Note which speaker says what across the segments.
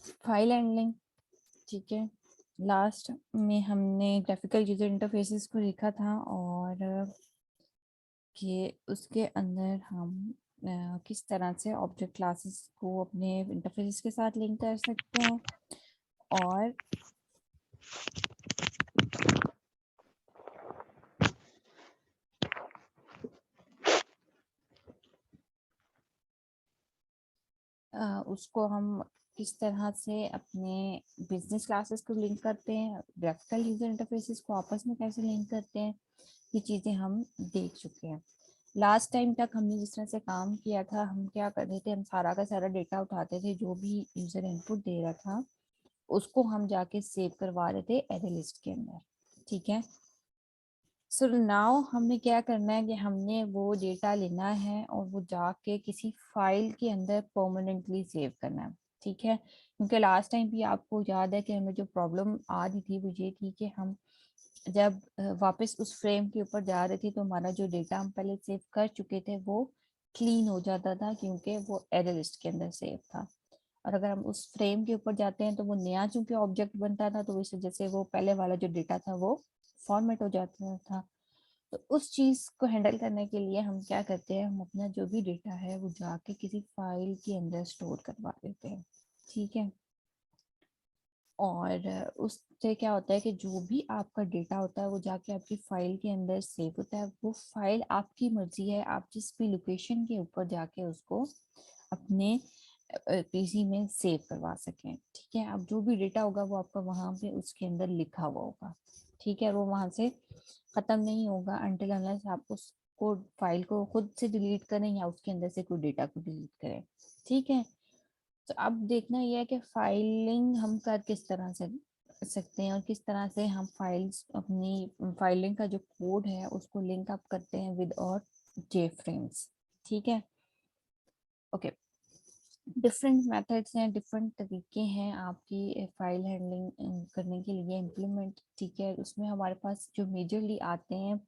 Speaker 1: File handling. ठीक है, last में हमने ग्राफिकल यूजर इंटरफेसेस को देखा था, और कि उसके अंदर हम किस तरह से ऑब्जेक्ट क्लासेस को अपने इंटरफेसेस के साथ लिंक कर सकते हैं, और उसको हम किस तरह से अपने बिजनेस क्लासेस को लिंक करते हैं, ग्राफिकल यूजर इंटरफेसेस को आपस में कैसे लिंक करते हैं, ये चीज़ें हम देख चुके हैं। लास्ट टाइम तक हमने जिस तरह से काम किया था, हम क्या कर रहे थे, हम सारा का सारा डेटा उठाते थे, जो भी यूजर इनपुट दे रहा था उसको हम जाके सेव करवा रहे थे एरे लिस्ट के अंदर। ठीक है, सो नाउ हमने क्या करना है कि हमने वो डेटा लेना है और वो जाके किसी फाइल के अंदर परमानेंटली सेव करना है। ठीक है, क्योंकि लास्ट टाइम भी आपको याद है कि हमें जो प्रॉब्लम आ रही थी वो ये थी कि हम जब वापस उस फ्रेम के ऊपर जा रहे थे तो हमारा जो डेटा हम पहले सेव कर चुके थे वो क्लीन हो जाता था, क्योंकि वो एरे लिस्ट के अंदर सेव था। और अगर हम उस फ्रेम के ऊपर जाते हैं तो वो नया चूंकि ऑब्जेक्ट बनता था, तो इस वजह से वो पहले वाला जो डेटा था वो फॉर्मेट हो जाता था। तो उस चीज को हैंडल करने के लिए हम क्या करते हैं, हम अपना जो भी डेटा है वो जाके किसी फाइल के अंदर स्टोर करवा देते हैं। ठीक है, और उससे क्या होता है कि जो भी आपका डेटा होता है वो जाके आपकी फाइल के अंदर सेव होता है। वो फाइल आपकी मर्जी है, आप जिस भी लोकेशन के ऊपर जाके उसको अपने पीसी में सेव करवा सकें। ठीक है, अब जो भी डेटा होगा वो आपका वहां पे उसके अंदर लिखा हुआ होगा। ठीक है, वो वहां से खत्म नहीं होगा अनटिल अनलेस आप उसको फाइल को खुद से डिलीट करें या उसके अंदर से कोई डेटा को डिलीट करें। ठीक है, तो अब देखना यह है कि फाइलिंग हम कर किस तरह से सकते हैं, और किस तरह से हम फाइल्स अपनी फाइलिंग का जो कोड है उसको लिंक अप करते हैं विद और जे फ्रेम्स। ठीक है, ओके, डिफरेंट मेथड्स हैं, डिफरेंट तरीके हैं आपकी फाइल हैंडलिंग करने के लिए इम्प्लीमेंट। ठीक है, उसमें हमारे पास जो मेजरली आते हैं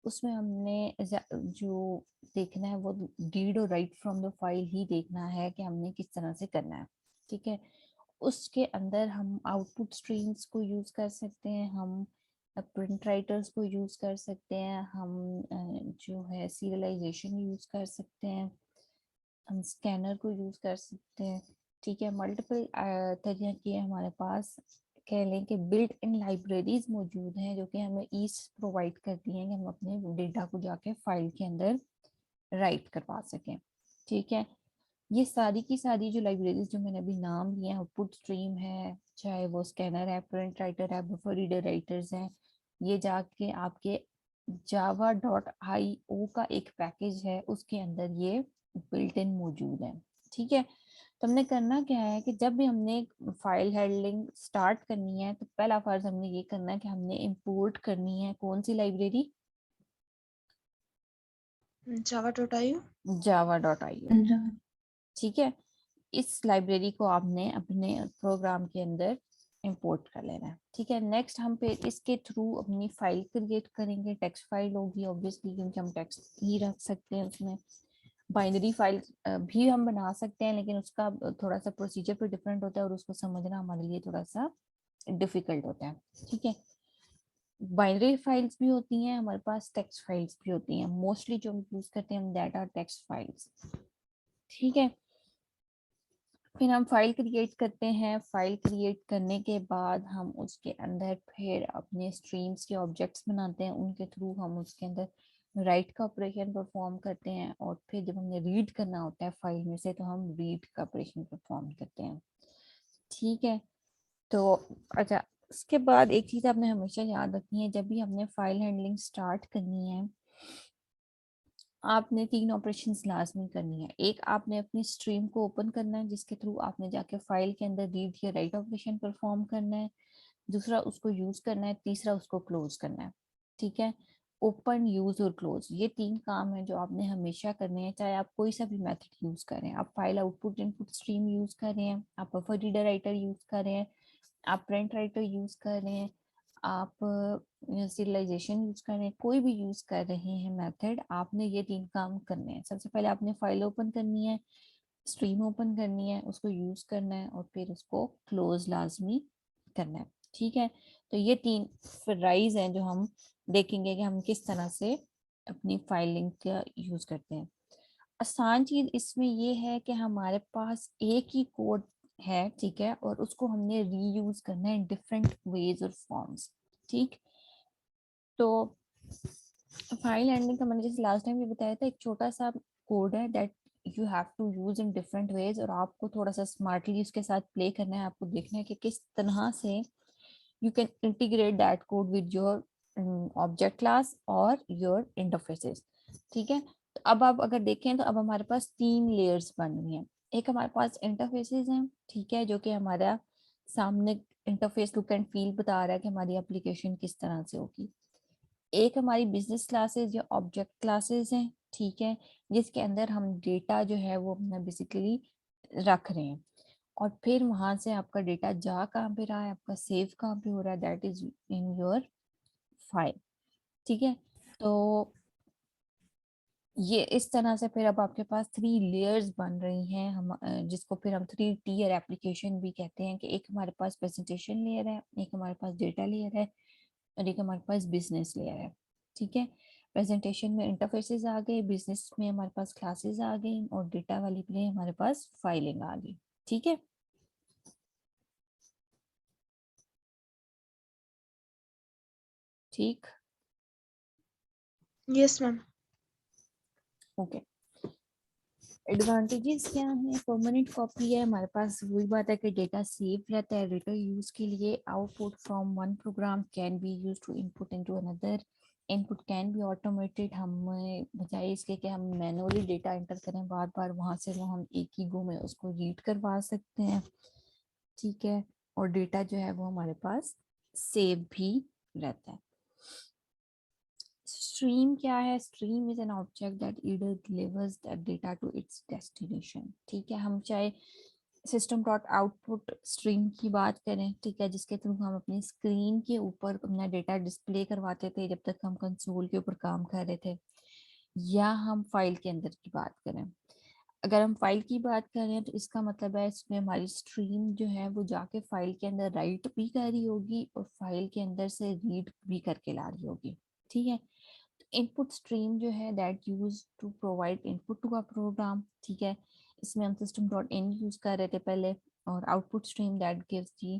Speaker 1: उसमें हमने जो देखना है वो रीड और राइट फ्रॉम द फाइल ही देखना है कि हमने किस तरह से करना है। ठीक है, उसके अंदर हम आउटपुट स्ट्रीम्स को यूज कर सकते हैं, हम प्रिंट राइटर्स को यूज कर सकते हैं, हम जो है सीरियलाइजेशन यूज कर सकते हैं, हम स्कैनर को यूज कर सकते हैं। ठीक है, मल्टीपल तरीके हमारे पास कह लें कि बिल्ट इन लाइब्रेरीज मौजूद हैं जो कि हमें ईज प्रोवाइड करती हैं कि हम अपने डेटा को जाके फाइल के अंदर राइट करवा सकें। ठीक है, ये सारी की सारी जो लाइब्रेरीज जो मैंने अभी नाम लिए हैं, आउटपुट स्ट्रीम है, चाहे वो स्कैनर है, प्रिंट राइटर है, बफर रीडर राइटर्स हैं, ये जाके आपके java.io का एक पैकेज है उसके अंदर ये बिल्ट इन मौजूद है। ठीक है, तो हमने करना क्या है कि जब भी हमने फाइल हैंडलिंग स्टार्ट करनी है तो पहला फर्ज हमने ये करना है कि हमने इंपोर्ट करनी है कौन सी लाइब्रेरी,
Speaker 2: java.io।
Speaker 1: java.io। ठीक है, इस लाइब्रेरी को आपने अपने प्रोग्राम के अंदर इंपोर्ट कर लेना है। ठीक है, नेक्स्ट हम पे इसके थ्रू अपनी फाइल क्रिएट करेंगे, टेक्स्ट फाइल होगी ऑब्वियसली क्योंकि हम टेक्स्ट ही रख सकते हैं उसमें। बाइनरी फाइल भी हम बना सकते हैं लेकिन उसका थोड़ा सा प्रोसीजर पे डिफरेंट होता है और उसको समझना हमारे लिए थोड़ा सा डिफिकल्ट होता है। ठीक है, बाइनरी फाइल्स भी होती हैं हमारे पास, टेक्स्ट फाइल्स भी होती हैं, मोस्टली जो हम यूज करते हैं हम दैट आर टेक्स्ट फाइल्स। ठीक है, फिर हम फाइल क्रिएट करते हैं, फाइल क्रिएट करने के बाद हम उसके अंदर फिर अपने स्ट्रीम्स के ऑब्जेक्ट्स बनाते हैं, उनके थ्रू हम उसके अंदर राइट का ऑपरेशन परफॉर्म करते हैं, और फिर जब हमने रीड करना होता है फाइल में से तो हम रीड का ऑपरेशन परफॉर्म करते हैं। ठीक है, तो अच्छा, उसके बाद एक चीज आपने हमेशा याद रखनी है, जब भी हमने फाइल हैंडलिंग स्टार्ट करनी है आपने तीन ऑपरेशंस लाजमी करनी है। एक, आपने अपनी स्ट्रीम को ओपन करना है जिसके थ्रू आपने जाके फाइल के अंदर रीड या राइट ऑपरेशन परफॉर्म करना है। दूसरा, उसको यूज करना है। तीसरा, उसको क्लोज करना है। ठीक है, ओपन, यूज और क्लोज, ये तीन काम है जो आपने हमेशा करने हैं, चाहे आप कोई सा भी मेथड यूज करें। आप file output input stream use कर रहे हैं, आप बफर रीडर राइटर यूज कर रहे हैं, आप प्रिंट राइटर यूज कर रहे हैं, आप सीरियलाइजेशन यूज कर रहे हैं, कोई भी यूज कर रहे हैं मेथड, आपने ये तीन काम करने हैं। सबसे पहले आपने फाइल ओपन करनी है, स्ट्रीम ओपन करनी है, उसको यूज करना है और फिर उसको क्लोज लाजमी करना है। ठीक है, तो ये 3 फ्राइज हैं जो हम देखेंगे कि हम किस तरह से अपनी फाइलिंग का यूज करते हैं। आसान चीज इसमें ये है कि हमारे पास एक ही कोड है, ठीक है, और उसको हमने रीयूज करना है इन डिफरेंट वेज और फॉर्म्स। ठीक, तो फाइल हैंडलिंग का मैंने जैसे लास्ट टाइम भी बताया था, एक छोटा सा कोड है that you have to use in different ways, और आपको थोड़ा सा स्मार्टली उसके साथ प्ले करना है। आपको देखना है कि किस तरह से you can integrate that code with your object class और your interfaces। ठीक है, तो अब आप अगर देखें तो अब हमारे पास 3 लेयर्स बन रही हैं। एक हमारे पास इंटरफेसेस हैं, ठीक है, जो कि हमारा सामने इंटरफेस लुक एंड फील बता रहा है कि हमारी एप्लीकेशन किस तरह से होगी। एक हमारी बिजनेस क्लासेस या ऑब्जेक्ट क्लासेस हैं, ठीक है, जिसके अंदर हम डेटा जो है वो अपना बेसिकली रख रहे हैं। और फिर वहां से आपका डेटा जा कहाँ पे रहा है, आपका सेव कहाँ पे हो रहा है, that is in your file. ठीक है, तो ये इस तरह से फिर अब आपके पास 3 लेयर्स बन रही हैं, हम जिसको फिर हम 3 टीयर एप्लीकेशन भी कहते हैं, कि एक हमारे पास प्रेजेंटेशन लेयर है, एक हमारे पास डेटा लेयर है, और एक हमारे पास बिजनेस लेयर है। ठीक है, प्रेजेंटेशन में इंटरफेसेस आ गए, बिजनेस में हमारे पास क्लासेस आ गई, और डेटा वाली पे हमारे पास फाइलिंग आ गई। ठीक है, ठीक,
Speaker 2: यस मैम।
Speaker 1: ओके। एडवांटेजेस क्या है, परमानेंट कॉपी है हमारे पास, वही बात है कि डेटा सेव रहता है डेटा यूज के लिए। Output from one program can be use to input into another. Input can be automated, हम बजाय इसके कि हम मैनुअली डेटा एंटर करें बार बार, वहां से वो हम एक ही गो में उसको रीड करवा सकते हैं। ठीक है, और डेटा जो है वो हमारे पास सेव भी रहता है। स्ट्रीम क्या है, stream is an object that either delivers that data to its destination. ठीक है, हम चाहे सिस्टम डॉट आउटपुट स्ट्रीम की बात करें, ठीक है, जिसके थ्रू हम अपनी स्क्रीन के ऊपर अपना डेटा डिस्प्ले करवाते थे जब तक हम कंसोल के ऊपर काम कर रहे थे, या हम फाइल के अंदर की बात करें। अगर हम फाइल की बात करें तो इसका मतलब है इसमें हमारी स्ट्रीम जो है वो जाके फाइल के अंदर राइट भी कर रही होगी और फाइल के अंदर से रीड भी करके ला रही होगी। ठीक है, इनपुट स्ट्रीम जो है that use to provide input to a program. ठीक है, इसमें हम सिस्टम डॉट इन यूज कर रहे थे पहले, और output stream that gives the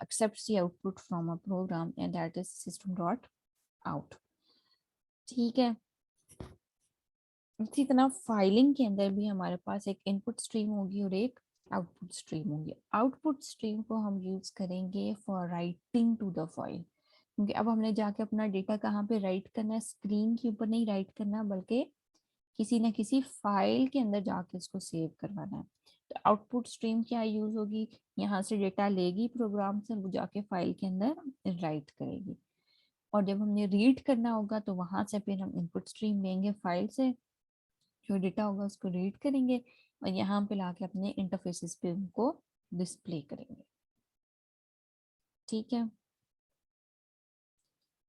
Speaker 1: accepts the output from a program and that is system dot out। ठीक है, इसी तरह फाइलिंग के अंदर भी हमारे पास एक इनपुट स्ट्रीम होगी और एक आउटपुट स्ट्रीम होगी। आउटपुट स्ट्रीम को हम यूज करेंगे for writing to the file, क्योंकि अब हमने जाके अपना डेटा कहाँ पे राइट करना है, स्क्रीन के ऊपर नहीं राइट करना बल्कि किसी ना किसी फाइल के अंदर जाके इसको सेव करवाना है। तो आउटपुट स्ट्रीम क्या यूज होगी, यहाँ से डेटा लेगी प्रोग्राम से, वो जाके फाइल के अंदर राइट करेगी, और जब हमने रीड करना होगा तो वहां से फिर हम इनपुट स्ट्रीम लेंगे फाइल से, जो डेटा होगा उसको रीड करेंगे और यहाँ पे लाके अपने इंटरफेसेस पे उनको डिस्प्ले करेंगे। ठीक है,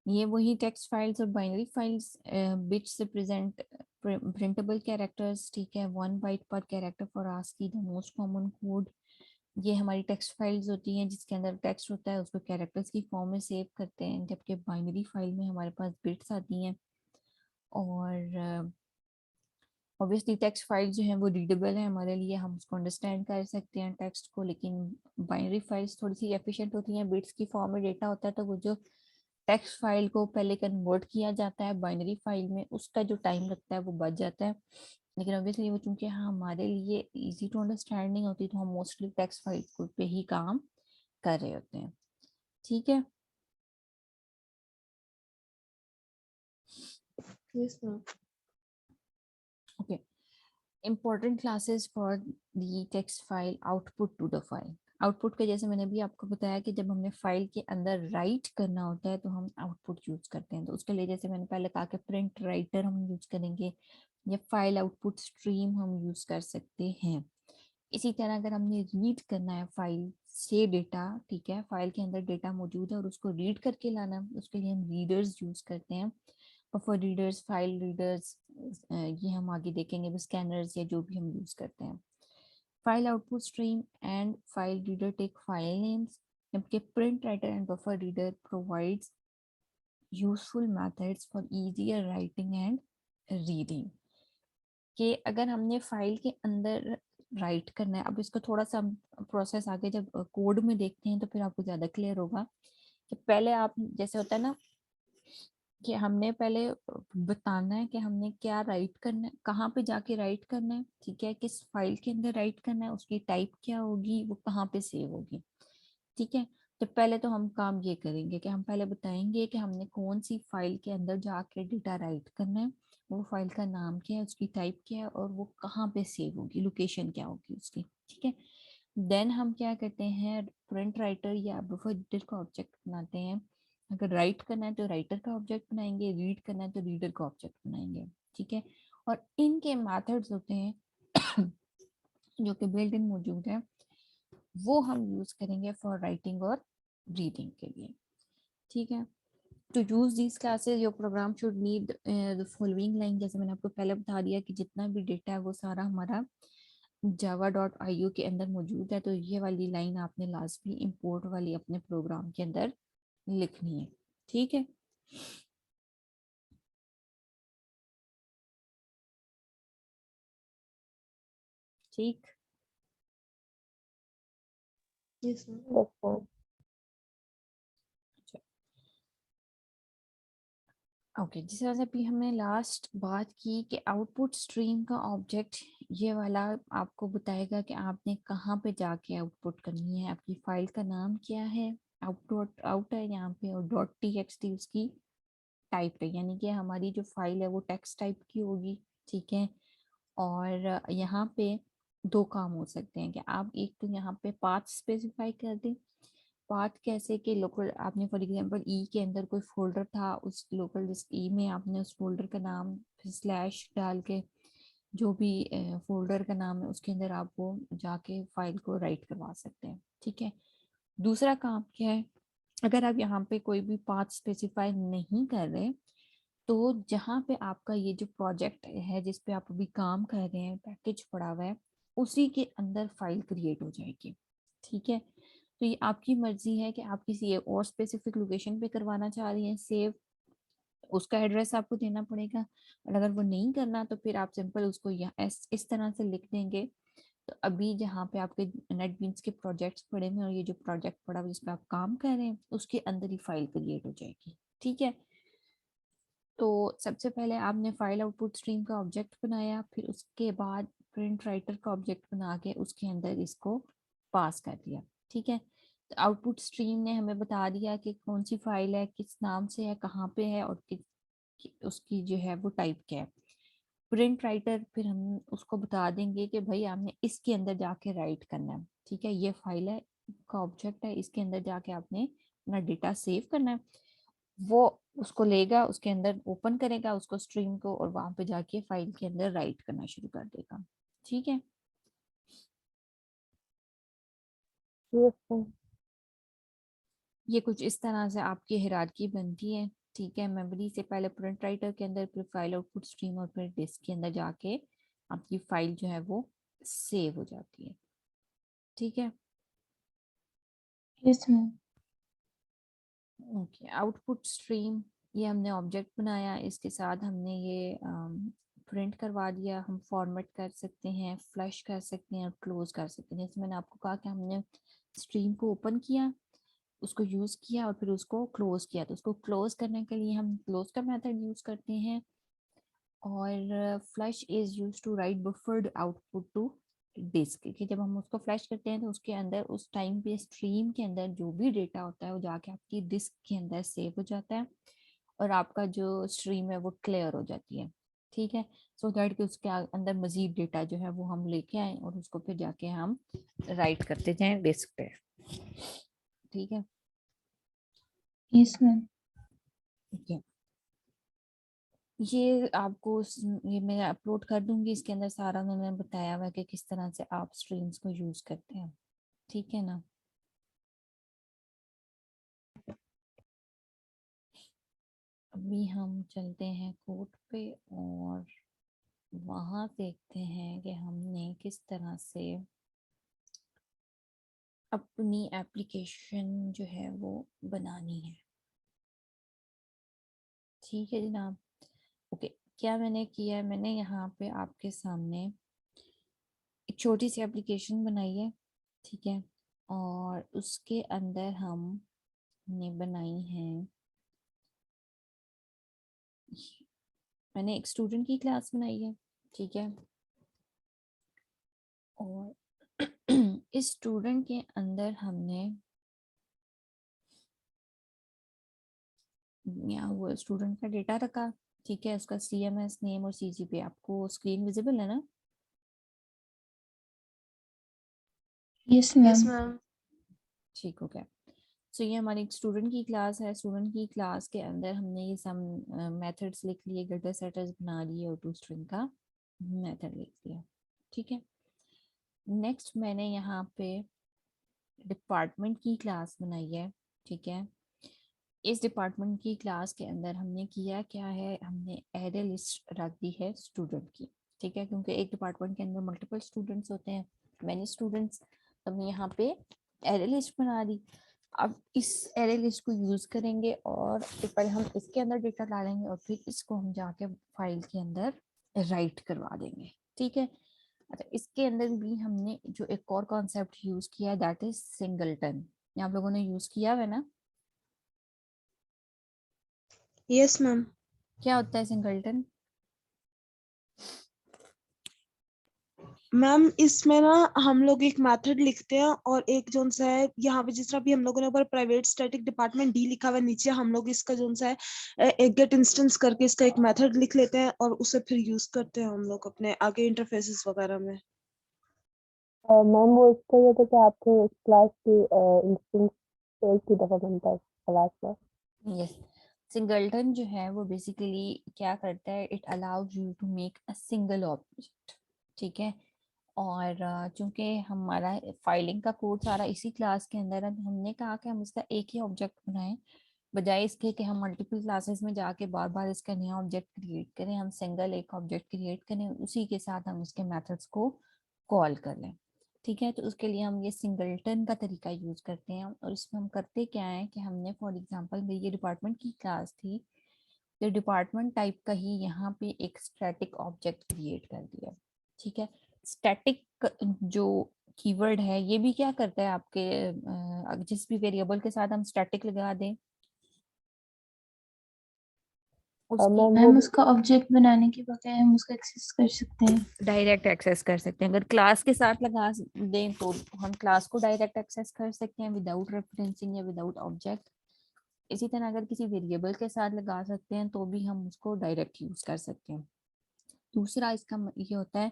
Speaker 1: ये वही टेक्स्ट फाइल्स और बाइनरी फाइल्स, बिट से प्रेजेंट प्रिंटेबल कैरेक्टर्स। ठीक है, 1 byte per character for ASCII the most common code. ये हमारी टेक्स्ट फाइल्स होती हैं जिसके अंदर टेक्स्ट होता है, उसको कैरेक्टर्स की फॉर्म में सेव करते हैं, जबकि बाइनरी फाइल में हमारे पास बिट्स आती हैं। और ऑब्वियसली टेक्स्ट फाइल जो है वो रीडेबल है हमारे लिए, हम उसको अंडरस्टैंड कर सकते हैं टेक्स्ट को, लेकिन बाइनरी फाइल्स थोड़ी सी एफिशिएंट होती हैं, बिट्स की फॉर्म में डेटा होता है, तो वो जो टेक्स्ट फाइल को पहले कन्वर्ट किया जाता है बाइनरी फाइल में, उसका जो टाइम लगता है वो बच जाता है। लेकिन ऑब्वियसली वो चूंकि हमारे लिए इजी टू अंडरस्टैंडिंग होती है तो हम मोस्टली टेक्स्ट फाइल पे ही काम कर रहे होते हैं। ठीक है,
Speaker 2: yes ma'am.
Speaker 1: Okay. important classes for the text file output to the file। Output के जैसे मैंने भी आपको बताया कि जब हमने फाइल के अंदर राइट करना होता है तो हम आउटपुट यूज करते हैं, तो उसके लिए जैसे मैंने पहले कहा कि प्रिंट राइटर हम यूज करेंगे, या फाइल आउटपुट स्ट्रीम हम यूज कर सकते हैं। इसी तरह अगर हमने रीड करना है फाइल से डेटा, ठीक है, फाइल के अंदर डेटा मौजूद है और उसको रीड करके लाना है, उसके लिए हम रीडर्स यूज करते हैं। बफर रीडर्स, फाइल रीडर्स, ये हम आगे देखेंगे, स्कैनर्स या जो भी हम यूज करते हैं। File output stream and file reader take file names, जबकि print writer and buffer reader provides useful methods for easier writing and reading. कि अगर हमने फाइल के अंदर राइट करना है, अब इसको थोड़ा सा प्रोसेस आगे जब कोड में देखते हैं तो फिर आपको ज्यादा क्लियर होगा कि पहले आप जैसे होता है ना कि हमने पहले बताना है कि हमने क्या राइट करना है, कहाँ पे जाके राइट करना है, ठीक है, किस फाइल के अंदर राइट करना है, उसकी टाइप क्या होगी, वो कहाँ पे सेव होगी। ठीक है, तो पहले तो हम काम ये करेंगे कि हम पहले बताएंगे कि हमने कौन सी फाइल के अंदर जाके डेटा राइट करना है, वो फाइल का नाम क्या है, उसकी टाइप क्या है, और वो कहाँ पे सेव होगी, लोकेशन क्या होगी उसकी। ठीक है, देन हम क्या करते हैं, प्रिंट राइटर या बफर रीडर का ऑब्जेक्ट बनाते हैं। अगर राइट करना है तो राइटर का ऑब्जेक्ट बनाएंगे, रीड करना है तो रीडर का ऑब्जेक्ट बनाएंगे। ठीक है, और इनके मेथड्स होते हैं जो कि बिल्ट इन मौजूद है, वो हम यूज करेंगे फॉर राइटिंग और रीडिंग के लिए। ठीक है, to use these classes your program should need the following line. जैसे मैंने आपको पहले बता दिया कि जितना भी डेटा है वो सारा हमारा java.io के अंदर मौजूद है, तो ये वाली लाइन आपने लाजमी इंपोर्ट वाली अपने प्रोग्राम के अंदर लिखनी है। ठीक है, ठीक।
Speaker 2: Yes, ma'am.
Speaker 3: Yes, ma'am.
Speaker 1: Okay, जिस तरह से अभी हमने लास्ट बात की कि आउटपुट स्ट्रीम का ऑब्जेक्ट ये वाला आपको बताएगा कि आपने कहाँ पे जाके आउटपुट करनी है, आपकी फाइल का नाम क्या है, आउटपुट आउट है यहाँ पे, और डॉट टी उसकी टाइप है, यानी कि हमारी जो फाइल है वो टेक्स्ट टाइप की होगी। ठीक है, और यहाँ पे दो काम हो सकते हैं कि आप एक तो यहाँ पे पाथ स्पेसिफाई कर दें। पाथ कैसे कि लोकल, आपने फॉर एग्जांपल ई के अंदर कोई फोल्डर था, उस लोकल डिस्क ई में आपने उस फोल्डर का नाम फिर स्लैश डाल के जो भी फोल्डर का नाम है उसके अंदर आप वो जाके फाइल को राइट करवा सकते हैं। ठीक है, दूसरा काम क्या है, अगर आप यहाँ पे कोई भी पाथ स्पेसिफाई नहीं कर रहे, तो जहाँ पे आपका ये जो प्रोजेक्ट है जिस पे आप अभी काम कर रहे हैं, पैकेज पड़ा हुआ है, उसी के अंदर फाइल क्रिएट हो जाएगी। ठीक है, तो ये आपकी मर्जी है कि आप किसी एक और स्पेसिफिक लोकेशन पे करवाना चाह रही हैं सेव, उसका एड्रेस आपको देना पड़ेगा। और अगर वो नहीं करना तो फिर आप सिंपल उसको यहाँ इस तरह से लिख देंगे। तो अभी जहाँ पे आपके नेटबीन्स के प्रोजेक्ट्स पड़े हुए हैं और ये जो प्रोजेक्ट पड़ा हुआ जिस पे आप काम कर रहे हैं उसके अंदर ही फाइल क्रिएट हो जाएगी। ठीक है, तो सबसे पहले आपने फाइल आउटपुट स्ट्रीम का ऑब्जेक्ट बनाया, फिर उसके बाद प्रिंट राइटर का ऑब्जेक्ट बना के उसके अंदर इसको पास कर दिया। ठीक है, तो आउटपुट स्ट्रीम ने हमें बता दिया कि कौन सी फाइल है, किस नाम से है, कहाँ पे है, और उसकी जो है वो टाइप क्या है। प्रिंट राइटर फिर हम उसको बता देंगे कि भाई आपने इसके अंदर जाके राइट करना है। ठीक है, ये फाइल है का ऑब्जेक्ट है, इसके अंदर जाके आपने अपना डेटा सेव करना है। वो उसको लेगा, उसके अंदर ओपन करेगा उसको स्ट्रीम को, और वहां पे जाके फाइल के अंदर राइट करना शुरू कर देगा। ठीक है,
Speaker 3: Yes, ma'am.
Speaker 1: ये कुछ इस तरह से आपकी हिरारकी बनती है। ठीक है, मेमोरी से पहले प्रिंट राइटर के अंदर, फिर फाइल आउटपुट स्ट्रीम, और फिर डिस्क के अंदर जाके आपकी फाइल जो है वो सेव हो जाती है। ठीक है,
Speaker 2: Yes, ma'am.
Speaker 1: Okay, output stream ये हमने ऑब्जेक्ट बनाया, इसके साथ हमने ये प्रिंट करवा दिया। हम फॉर्मेट कर सकते हैं, फ्लश कर सकते हैं और क्लोज कर सकते हैं। जैसे मैंने आपको कहा कि हमने स्ट्रीम को ओपन किया, उसको यूज किया और फिर उसको क्लोज किया, तो उसको क्लोज करने के लिए हम क्लोज का मेथड यूज करते हैं। और flush is use to write buffered output to disk, कि जब हम उसको फ्लश करते हैं तो उसके अंदर उस टाइम पे स्ट्रीम के अंदर जो भी डेटा होता है वो जाके आपकी डिस्क के अंदर सेव हो जाता है, और आपका जो स्ट्रीम है वो क्लियर हो जाती है। ठीक है, सो दैट कि उसके अंदर मजीद डेटा जो है वो हम लेके आए और उसको फिर जाके हम राइट करते जाएं डिस्क पे। ठीक है,
Speaker 2: Yes, ma'am.
Speaker 1: ये ये आपको ये मैं अपलोड कर दूंगी, इसके अंदर सारा मैंने बताया हुआ है कि किस तरह से आप स्ट्रीम्स को यूज करते हैं। ठीक है ना, अभी हम चलते हैं कोड पे और वहाँ देखते हैं कि हमने किस तरह से अपनी एप्लीकेशन जो है वो बनानी है। ठीक है जनाब। ओके, क्या मैंने किया है, मैंने यहाँ पे आपके सामने एक छोटी सी एप्लीकेशन बनाई है। ठीक है, और उसके अंदर हमने बनाई है, मैंने एक स्टूडेंट की क्लास बनाई है। ठीक है, और इस स्टूडेंट के अंदर हमने यहाँ वो स्टूडेंट का डेटा रखा। ठीक है, उसका CMS नेम और CGPA आपको स्क्रीन विजिबल है ना?
Speaker 2: Yes
Speaker 3: yes
Speaker 2: ma'am.
Speaker 3: मैम।
Speaker 1: ठीक हो गया। सो ये हमारी एक स्टूडेंट की क्लास है। स्टूडेंट की क्लास के अंदर हमने ये सम मेथड्स लिख लिए, गेटर सेटर्स बना लिए और टू स्ट्रिंग का मेथड लिख लिया। ठीक है, नेक्स्ट मैंने यहाँ पे डिपार्टमेंट की क्लास बनाई है। ठीक है, इस डिपार्टमेंट की क्लास के अंदर हमने किया क्या है, हमने एरे लिस्ट रख दी है स्टूडेंट की। ठीक है, क्योंकि एक डिपार्टमेंट के अंदर मल्टीपल स्टूडेंट्स होते हैं, मैनी स्टूडेंट्स, तो हमने यहाँ पे एरे लिस्ट बना दी। अब इस एरे लिस्ट को यूज करेंगे और फिर पहले हम इसके अंदर डेटा डालेंगे और फिर इसको हम जाके फाइल के अंदर राइट करवा देंगे। ठीक है, अच्छा इसके अंदर भी हमने जो एक और कॉन्सेप्ट यूज किया है दैट इज सिंगलटन। ये आप लोगों ने यूज किया है ना?
Speaker 3: Yes ma'am.
Speaker 1: क्या होता है सिंगलटन?
Speaker 3: मैम इसमें ना हम लोग एक मेथड लिखते हैं और एक जोन सा है यहाँ पे, जिस तरह भी हम लोगों ने ऊपर प्राइवेट स्टैटिक डिपार्टमेंट डी लिखा हुआ है, नीचे हम लोग इसका जोन सा है एक गेट इंस्टेंस करके इसका एक मेथड लिख लेते हैं और उसे फिर यूज करते हैं हम लोग अपने आगे इंटरफेसेस वगैरह में।
Speaker 2: मैम वो इसका ये था कि आपके क्लास की इंस्टेंस एक ही दफा बनता है क्लास में।
Speaker 1: यस, सिंगलटन जो है वो बेसिकली क्या करता है, it allows you to make a single object. ठीक है, और चूंकि हमारा फाइलिंग का कोड सारा इसी क्लास के अंदर है, तो हमने कहा कि हम इसका एक ही ऑब्जेक्ट बनाएं, बजाय इसके कि हम मल्टीपल क्लासेस में जाके बार बार इसका नया ऑब्जेक्ट क्रिएट करें। हम सिंगल एक ऑब्जेक्ट क्रिएट करें, उसी के साथ हम इसके मेथड्स को कॉल कर लें। ठीक है, तो उसके लिए हम ये सिंगलटन का तरीका यूज करते हैं। और इसमें हम करते क्या है कि हमने फॉर एग्जांपल मेरी ये डिपार्टमेंट की क्लास थी, तो डिपार्टमेंट टाइप का ही यहाँ पे एक स्टैटिक ऑब्जेक्ट क्रिएट कर दिया। ठीक है, स्टैटिक जो कीवर्ड है ये भी क्या करता है आपके जिस भी वेरिएबल के साथ हम स्टैटिक लगा दें उसकी
Speaker 2: मैम
Speaker 3: मैम
Speaker 2: उसका ऑब्जेक्ट बनाने के बजाय हम उसको एक्सेस कर सकते हैं।
Speaker 1: डायरेक्ट एक्सेस कर सकते हैं। अगर क्लास के साथ लगा दें तो हम क्लास को डायरेक्ट एक्सेस कर सकते हैं विदाउट रेफरेंसिंग या विदाउट ऑब्जेक्ट। इसी तरह अगर किसी वेरिएबल के साथ लगा सकते हैं तो भी हम उसको डायरेक्ट यूज कर सकते हैं। दूसरा इसका ये होता है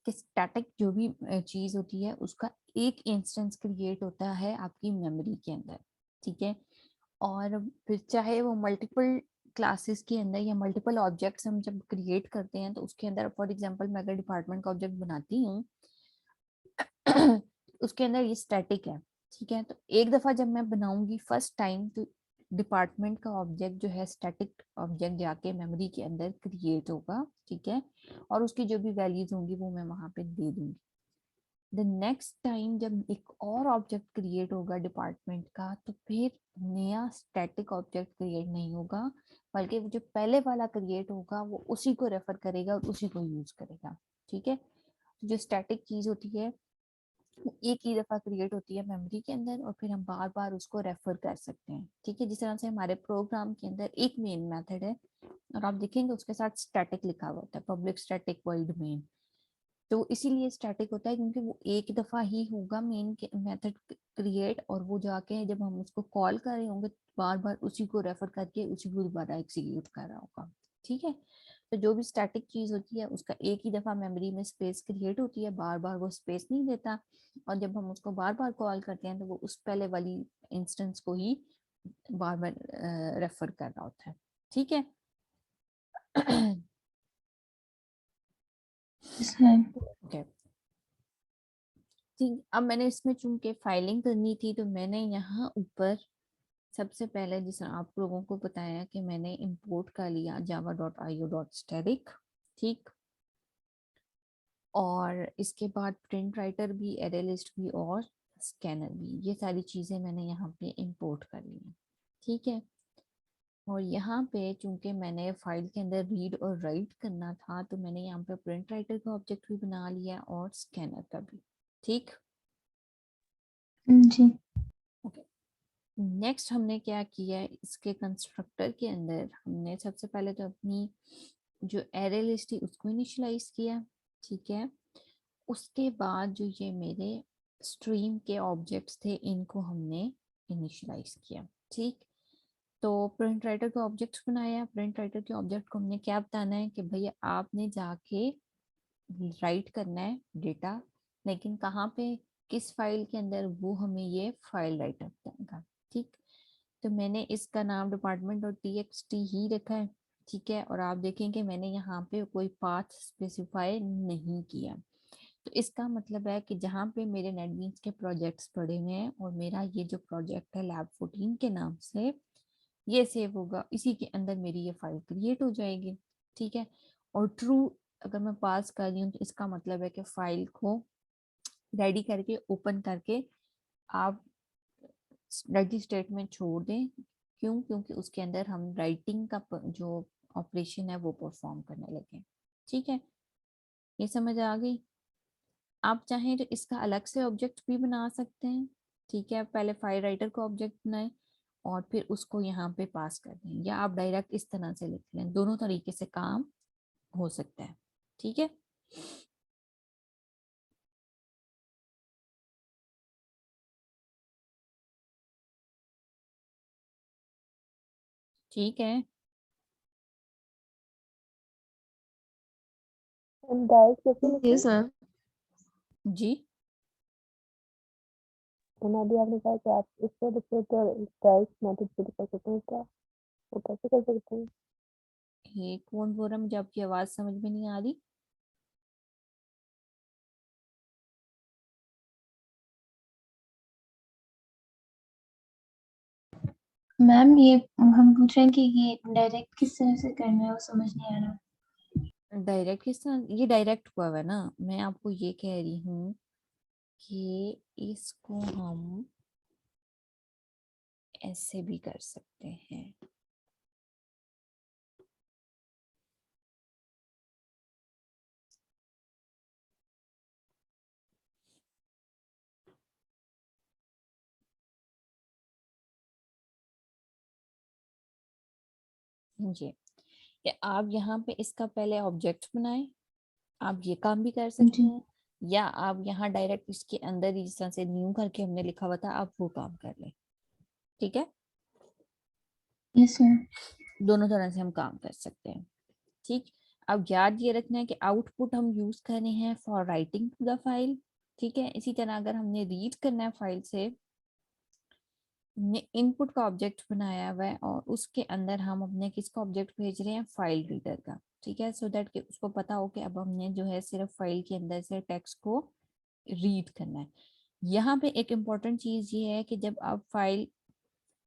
Speaker 1: कि स्टैटिक जो भी चीज होती है उसका एक इंस्टेंस क्रिएट होता है आपकी मेमोरी के अंदर। ठीक है, और फिर चाहे वो मल्टीपल क्लासेस के अंदर या मल्टीपल ऑब्जेक्ट्स हम जब क्रिएट करते हैं तो उसके अंदर फॉर एग्जांपल मैं अगर डिपार्टमेंट का ऑब्जेक्ट बनाती हूँ उसके अंदर ये स्टैटिक है। ठीक है, तो एक दफा जब मैं बनाऊंगी फर्स्ट टाइम तो डिपार्टमेंट का ऑब्जेक्ट जो है स्टैटिक ऑब्जेक्ट जाके मेमोरी के अंदर क्रिएट होगा। ठीक है, और उसकी जो भी वैल्यूज होंगी वो मैं वहां पे दे दूंगी। द नेक्स्ट टाइम जब एक और ऑब्जेक्ट क्रिएट होगा डिपार्टमेंट का तो फिर नया स्टैटिक ऑब्जेक्ट क्रिएट नहीं होगा, बल्कि वो जो पहले वाला क्रिएट होगा वो उसी को रेफर करेगा और उसी को यूज करेगा। ठीक है, जो स्टैटिक चीज होती है वो एक ही दफा क्रिएट होती है मेमोरी के अंदर और फिर हम बार बार उसको रेफर कर सकते हैं। ठीक है, जिस तरह से हमारे प्रोग्राम के अंदर एक मेन मेथड है और आप देखेंगे उसके साथ स्टैटिक लिखा हुआ होता है, पब्लिक स्टैटिक वर्ल्ड मेन। तो इसीलिए स्टैटिक होता है क्योंकि वो एक दफा ही होगा मेन मेथड क्रिएट, और वो जाके जब हम उसको कॉल कर रहे होंगे बार बार उसी को रेफर करके उसी को दोबारा एग्जीक्यूट कर रहा होगा। ठीक है, तो जो भी स्टैटिक चीज होती है उसका एक ही दफा मेमोरी में स्पेस क्रिएट होती है, बार बार वो स्पेस नहीं देता, और जब हम उसको बार बार कॉल करते हैं तो वो उस पहले वाली इंस्टेंस को ही बार बार रेफर कर रहा होता है। ठीक है
Speaker 2: यस मैम।
Speaker 1: ओके, ठीक। अब मैंने इसमें चूंकि फाइलिंग करनी थी तो मैंने यहाँ ऊपर सबसे पहले जिस आप लोगों को बताया कि मैंने इंपोर्ट कर लिया java.io.static, ठीक। और इसके बाद प्रिंट राइटर भी, एरे लिस्ट भी और स्कैनर भी, ये सारी चीजें मैंने यहाँ पे इंपोर्ट कर ली हैं, ठीक है। और यहाँ पे चूंकि मैंने फाइल के अंदर रीड और राइट करना था, तो मैंने यहाँ पे प्रिंट राइटर का ऑब्जेक्ट भी बना लिया और स्कैनर का भी, ठीक।
Speaker 2: जी।
Speaker 1: ओके, नेक्स्ट हमने क्या किया है, इसके कंस्ट्रक्टर के अंदर हमने सबसे पहले तो अपनी जो एरे लिस्ट थी उसको इनिशियलाइज किया, ठीक है। उसके बाद जो ये मेरे स्ट्रीम के ऑब्जेक्ट्स थे इनको हमने इनिशियलाइज किया, ठीक। तो प्रिंट राइटर के ऑब्जेक्ट्स बनाया, प्रिंट राइटर के ऑब्जेक्ट को हमने क्या बताना है कि भैया आपने जाके राइट करना है डेटा, लेकिन कहाँ पे, किस फाइल के अंदर, वो हमें ये फाइल राइटर बताएगा, ठीक। तो मैंने इसका नाम department.txt ही रखा है, ठीक है। और आप देखेंगे मैंने यहाँ पे कोई पाथ स्पेसिफाई नहीं किया। तो इसका मतलब है कि जहाँ पे मेरे नेटबीन्स के प्रोजेक्ट्स पड़े हुए हैं और मेरा ये जो प्रोजेक्ट है लैब 14 के नाम से ये सेव होगा, इसी के अंदर मेरी ये फाइल क्रिएट हो जाएगी, ठीक है। और ट्रू अगर मैं पास कर रही हूँ तो इसका मतलब है कि फाइल को रेडी करके ओपन करके आप रेडी स्टेट में छोड़ दें। क्यों? क्योंकि उसके अंदर हम राइटिंग का जो ऑपरेशन है वो परफॉर्म करने लगे, ठीक है। ये समझ आ गई? आप चाहें तो इसका अलग से ऑब्जेक्ट भी बना सकते हैं, ठीक है। पहले फाइल राइटर को ऑब्जेक्ट बनाए और फिर उसको यहाँ पे पास कर दें, या आप डायरेक्ट इस तरह से लिख लें, दोनों तरीके से काम हो सकता है, ठीक है। ठीक है
Speaker 2: डायरेक्ट कैसे लिखें?
Speaker 3: Yes ma'am.
Speaker 1: जी।
Speaker 2: अभी आपने कहा कि आप इससे लिखे तो डायरेक्ट मेथड से कर सकते हैं, क्या वो कैसे कर सकते हैं?
Speaker 1: ये कौन बोल रहा है? मुझे आपकी आवाज समझ में नहीं आ रही।
Speaker 4: मैम ये हम पूछ रहे हैं कि ये डायरेक्ट किस तरह से करना है, वो समझ नहीं आ रहा।
Speaker 1: डायरेक्ट किस तरह? ये डायरेक्ट हुआ है ना, मैं आपको ये कह रही हूँ कि इसको हम ऐसे भी कर सकते हैं। जी, कि आप यहाँ पे इसका पहले ऑब्जेक्ट बनाएं, आप ये काम भी कर सकते
Speaker 4: जी।
Speaker 1: हैं। या आप यहाँ डायरेक्ट इसके अंदर ही जिस तरह से न्यू करके हमने लिखा हुआ था आप वो काम कर लें, ठीक है।
Speaker 4: Yes ma'am.
Speaker 1: दोनों तरह से हम काम कर सकते हैं, ठीक। अब याद ये रखना है कि आउटपुट हम यूज कर रहे हैं for writing to the file, ठीक है। इसी तरह अगर हमने रीड करना है फाइल से, हमने इनपुट का ऑब्जेक्ट बनाया हुआ है और उसके अंदर हम अपने किसका ऑब्जेक्ट भेज रहे हैं, फाइल रीडर का, ठीक है। सो दैट कि उसको पता हो कि अब हमने जो है सिर्फ फाइल के अंदर से टेक्स्ट को रीड करना है। यहाँ पे एक इम्पॉर्टेंट चीज ये है कि जब आप फाइल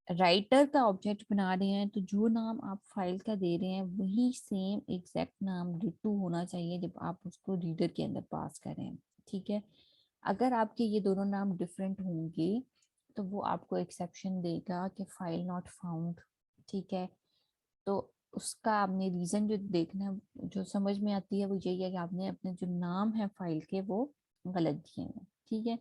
Speaker 1: राइटर का ऑब्जेक्ट बना रहे हैं तो जो नाम आप फाइल का दे रहे हैं वही सेम एग्जैक्ट नाम डिटो होना चाहिए जब आप उसको रीडर के अंदर पास करें, ठीक है। अगर आपके ये दोनों नाम डिफरेंट होंगे तो वो आपको एक्सेप्शन देगा कि फाइल नॉट फाउंड, ठीक है। तो उसका आपने रीजन जो देखना है, जो समझ में आती है वो यही है कि आपने अपने जो नाम है फाइल के वो गलत दिए हैं, ठीक है।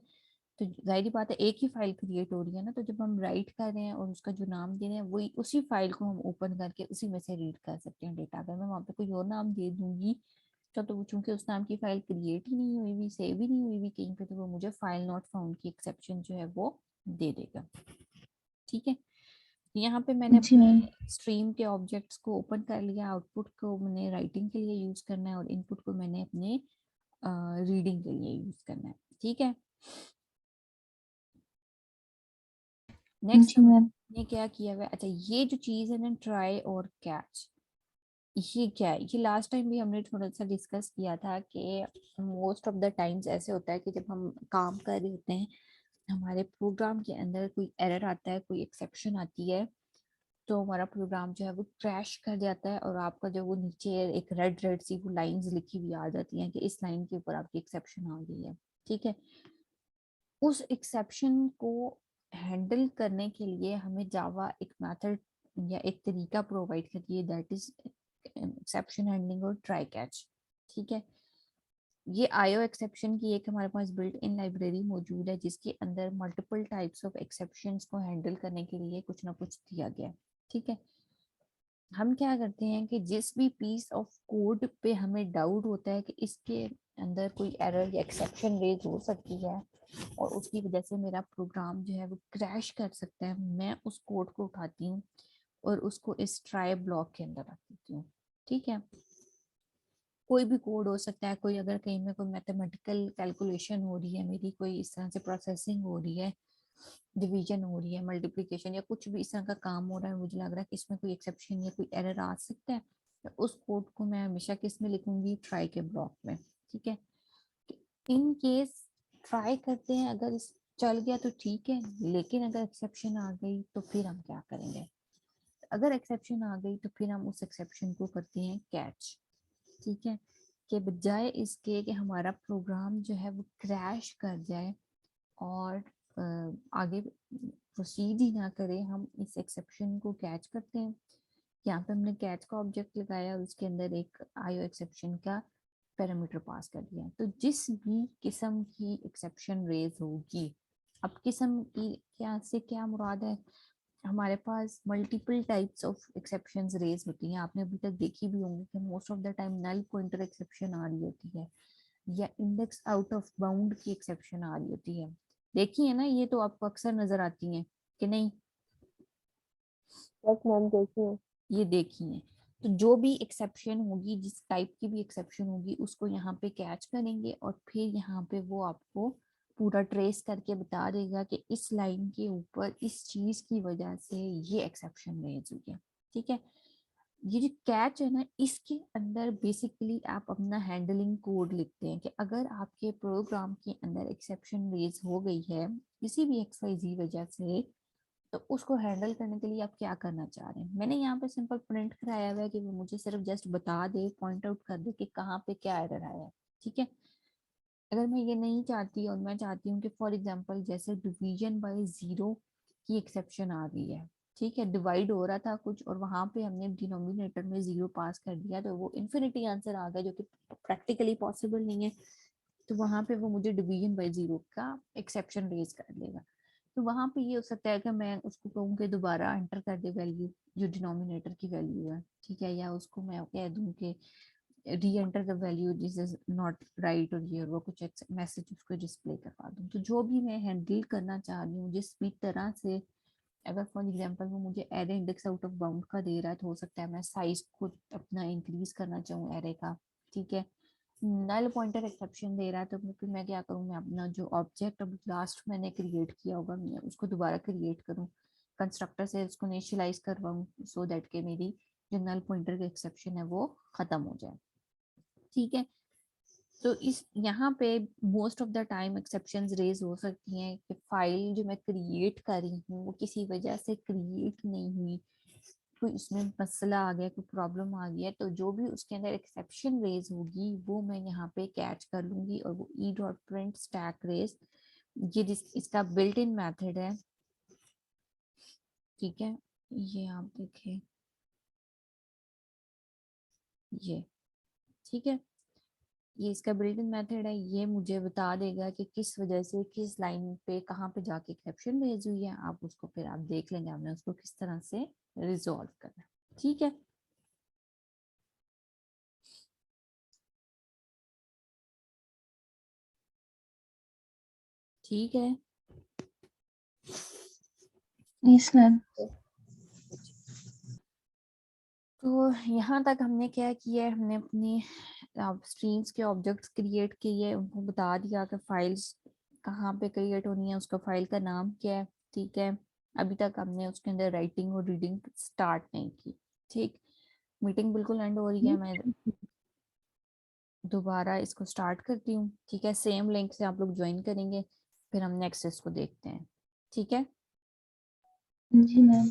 Speaker 1: तो जाहिर बात है एक ही फाइल क्रिएट हो रही है ना, तो जब हम राइट कर रहे हैं और उसका जो नाम दे रहे हैं वही उसी फाइल को हम ओपन करके उसी में से रीड कर सकते हैं डेटा। अगर मैं वहां पे कोई और नाम दे दूंगी तो वो चूंकि उस नाम की फाइल क्रिएट ही नहीं हुई हुई, सेव ही नहीं हुई हुई कहीं पे, तो वो मुझे फाइल नॉट फाउंड की एक्सेप्शन जो है वो दे देगा, ठीक है। यहाँ पे मैंने
Speaker 4: जी
Speaker 1: अपने
Speaker 4: मैम।
Speaker 1: स्ट्रीम के ऑब्जेक्ट्स को ओपन कर लिया, आउटपुट को मैंने राइटिंग के लिए यूज करना है और इनपुट को मैंने अपने रीडिंग के लिए यूज करना है, ठीक है। नेक्स्ट
Speaker 4: जी मैम।
Speaker 1: हमने क्या किया हुआ है, अच्छा ये जो चीज है ना ट्राई और कैच, ये क्या है? ये लास्ट टाइम भी हमने थोड़ा सा डिस्कस किया था कि मोस्ट ऑफ द टाइम्स ऐसे होता है कि जब हम काम कर रहे होते हैं हमारे प्रोग्राम के अंदर कोई एरर आता है, कोई एक्सेप्शन आती है, तो हमारा प्रोग्राम जो है वो क्रैश कर जाता है और आपका जो वो नीचे एक रेड रेड सी वो लाइंस लिखी हुई आ जाती हैं कि इस लाइन के ऊपर आपकी एक्सेप्शन आ गई है। ठीक है, उस एक्सेप्शन को हैंडल करने के लिए हमें जावा एक मेथड या एक तरीका प्रोवाइड करती है, दैट इज एक्सेप्शन हैंडलिंग और ट्राई कैच। ठीक है, ये आईओ एक्सेप्शन की एक हमारे पास बिल्ट इन लाइब्रेरी मौजूद है जिसके अंदर मल्टीपल टाइप्स ऑफ एक्सेप्शंस को हैंडल करने के लिए कुछ ना कुछ दिया गया है। ठीक है, हम क्या करते हैं कि जिस भी पीस ऑफ कोड पे हमें डाउट होता है कि इसके अंदर कोई एरर या एक्सेप्शन रेज हो सकती है और उसकी वजह से मेरा प्रोग्राम जो है वो क्रैश कर सकता है, मैं उस कोड को उठाती हूँ और उसको इस ट्राई ब्लॉक के अंदर रख देती हूँ। ठीक है, कोई भी कोड हो सकता है, कोई अगर कहीं में कोई मैथमेटिकल कैलकुलेशन हो रही है मेरी, कोई इस तरह से प्रोसेसिंग हो रही है, डिवीजन हो रही है, मल्टीप्लिकेशन या कुछ भी इस तरह का काम हो रहा है, मुझे लग रहा है कि इसमें कोई एक्सेप्शन या कोई एरर आ सकता है, तो उस कोड को मैं हमेशा किस में लिखूंगी, ट्राई के ब्लॉक में। ठीक है, इन केस ट्राई करते हैं, अगर इस चल गया तो ठीक है, लेकिन अगर एक्सेप्शन आ गई तो फिर हम क्या करेंगे। अगर एक्सेप्शन आ गई तो फिर हम उस एक्सेप्शन को करते हैं कैच। ठीक है, के बजाय इसके कि हमारा प्रोग्राम जो है वो क्रैश कर जाए और आगे प्रोसीड ही ना करे, हम इस एक्सेप्शन को कैच करते हैं। यहाँ पे हमने कैच का ऑब्जेक्ट लगाया और उसके अंदर एक आईओ एक्सेप्शन का पैरामीटर पास कर दिया। तो जिस भी किस्म की एक्सेप्शन रेज होगी, अब किस्म की क्या से क्या मुराद है, हमारे पास multiple types of exceptions raise होती हैं। आपने अभी तक देखी भी होंगी कि most of the time null pointer exception आ रही होती है या इंडेक्स आउट ऑफ बाउंड की एक्सेप्शन आ रही होती है। देखी है ना, ये तो आपको अक्सर नजर आती हैं कि नहीं?
Speaker 2: यस मैम, देखिए।
Speaker 1: ये देखी है। तो जो भी एक्सेप्शन होगी, जिस टाइप की भी एक्सेप्शन होगी, उसको यहाँ पे कैच करेंगे और फिर यहाँ पे वो आपको पूरा ट्रेस करके बता देगा कि इस लाइन के ऊपर इस चीज की वजह से ये एक्सेप्शन रेज हुई है। ठीक है, ये जो कैच है ना, इसके अंदर बेसिकली आप अपना हैंडलिंग कोड लिखते हैं कि अगर आपके प्रोग्राम के अंदर एक्सेप्शन रेज हो गई है किसी भी XYZ वजह से, तो उसको हैंडल करने के लिए आप क्या करना चाह रहे हैं। मैंने यहाँ पे सिंपल प्रिंट कराया हुआ है कि वो मुझे सिर्फ जस्ट बता दे, पॉइंट आउट कर दे कि कहाँ पे क्या एरर आया है। ठीक है, अगर मैं ये नहीं चाहती और मैं चाहती हूँ कि फॉर एग्जांपल जैसे डिवीजन बाय जीरो की एक्सेप्शन आ गई है, ठीक है, डिवाइड हो रहा था कुछ और वहां पे हमने डिनोमिनेटर में जीरो पास कर दिया तो वो इन्फिनिटी आंसर आ गया, जो कि प्रैक्टिकली पॉसिबल नहीं है। तो वहां पे वो मुझे डिवीजन बाय जीरो का एक्सेप्शन रेज कर देगा। तो वहां पे ये हो सकता है कि मैं उसको कहूँ कि दोबारा एंटर कर दे वैल्यू, जो डिनोमिनेटर की वैल्यू है। ठीक है, या उसको मैं कह दूं कि री enter the value this is not right, और ये वो कुछ मैसेज उसको डिस्प्ले करवा दूँ। तो जो भी मैं हैंडल करना चाह रही हूँ जिस भी तरह से, अगर फॉर एग्जांपल वो मुझे array index out of bound का दे रहा है तो हो सकता है मैं साइज को अपना इंक्रीज करना चाहूँ एरे का। ठीक है, नल पॉइंटर एक्सेप्शन दे रहा है तो फिर मैं क्या करूँ, मैं अपना जो ऑब्जेक्ट अब लास्ट मैंने क्रिएट किया होगा मैं उसको दोबारा क्रिएट करूँ, कंस्ट्रक्टर से उसको इनिशियलाइज करवाऊँ सो दैट के मेरी जो नल पॉइंटर का एक्सेप्शन है वो खत्म हो जाए। ठीक है, तो इस यहाँ पे most of the time exceptions raise हो सकती हैं कि फाइल जो मैं क्रिएट कर रही हूँ वो किसी वजह से क्रिएट नहीं हुई, कोई इसमें मसला आ गया, कोई प्रॉब्लम आ गया, तो जो भी उसके अंदर एक्सेप्शन रेज होगी वो मैं यहाँ पे कैच कर लूंगी और वो e dot print stack raise, ये इसका बिल्ट इन मैथड है। ठीक है, ये आप देखें, ये ठीक है, ये इसका बिल्ट इन मेथड है, ये मुझे बता देगा कि किस वजह से किस लाइन पे कहाँ पे जाके एक्सेप्शन रेज हुई है। आप उसको फिर आप देख लेंगे आपने उसको किस तरह से रिजॉल्व करना है। ठीक है, ठीक है,
Speaker 4: यस मैम।
Speaker 1: तो यहाँ तक हमने क्या किया है, हमने अपनी स्ट्रीम्स के ऑब्जेक्ट्स क्रिएट किए, उनको बता दिया कि फाइल्स कहाँ पे क्रिएट होनी है, उसका फाइल का नाम क्या है। ठीक है, अभी तक हमने उसके अंदर राइटिंग और रीडिंग स्टार्ट नहीं की। ठीक, मीटिंग बिल्कुल एंड हो रही है, मैं दोबारा इसको स्टार्ट करती हूँ। ठीक है, सेम लिंक से आप लोग ज्वाइन करेंगे, फिर हम नेक्स्ट इसको देखते हैं, ठीक है।
Speaker 4: जी मैम।